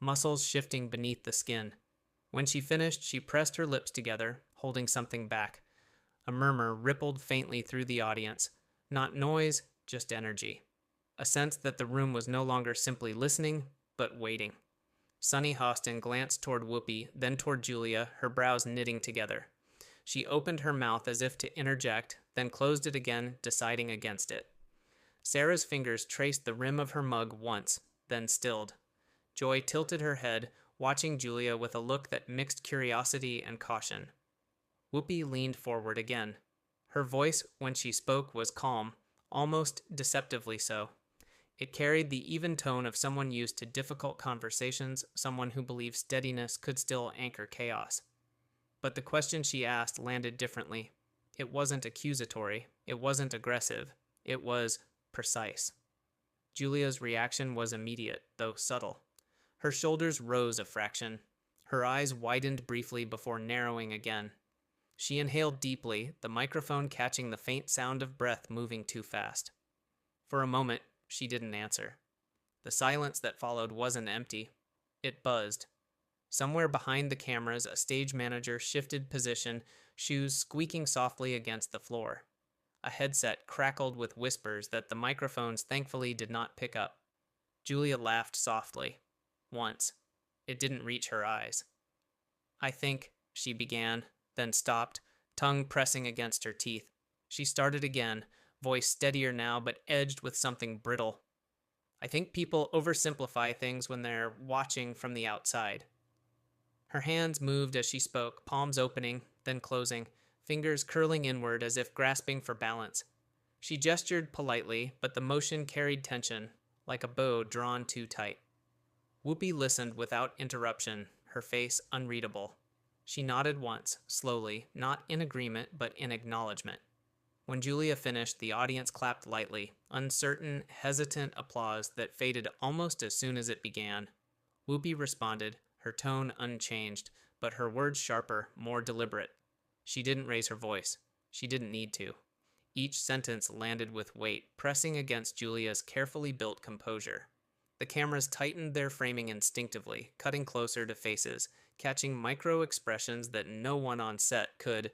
muscles shifting beneath the skin. When she finished, she pressed her lips together, holding something back. A murmur rippled faintly through the audience. Not noise, just energy. A sense that the room was no longer simply listening, but waiting. Sunny Hostin glanced toward Whoopi, then toward Julia, her brows knitting together. She opened her mouth as if to interject, then closed it again, deciding against it. Sarah's fingers traced the rim of her mug once, then stilled. Joy tilted her head, watching Julia with a look that mixed curiosity and caution. Whoopi leaned forward again. Her voice, when she spoke, was calm, almost deceptively so. It carried the even tone of someone used to difficult conversations, someone who believed steadiness could still anchor chaos. But the question she asked landed differently. It wasn't accusatory. It wasn't aggressive. It was precise. Julia's reaction was immediate, though subtle. Her shoulders rose a fraction. Her eyes widened briefly before narrowing again. She inhaled deeply, the microphone catching the faint sound of breath moving too fast. For a moment, she didn't answer. The silence that followed wasn't empty. It buzzed. Somewhere behind the cameras, a stage manager shifted position, shoes squeaking softly against the floor. A headset crackled with whispers that the microphones thankfully did not pick up. Julia laughed softly. Once. It didn't reach her eyes. I think, she began, then stopped, tongue pressing against her teeth. She started again, voice steadier now but edged with something brittle. I think people oversimplify things when they're watching from the outside. Her hands moved as she spoke, palms opening, then closing, fingers curling inward as if grasping for balance. She gestured politely, but the motion carried tension, like a bow drawn too tight. Whoopi listened without interruption, her face unreadable. She nodded once, slowly, not in agreement, but in acknowledgement. When Julia finished, the audience clapped lightly, uncertain, hesitant applause that faded almost as soon as it began. Whoopi responded, her tone unchanged, but her words sharper, more deliberate. She didn't raise her voice. She didn't need to. Each sentence landed with weight, pressing against Julia's carefully built composure. The cameras tightened their framing instinctively, cutting closer to faces, catching micro expressions that no one on set could,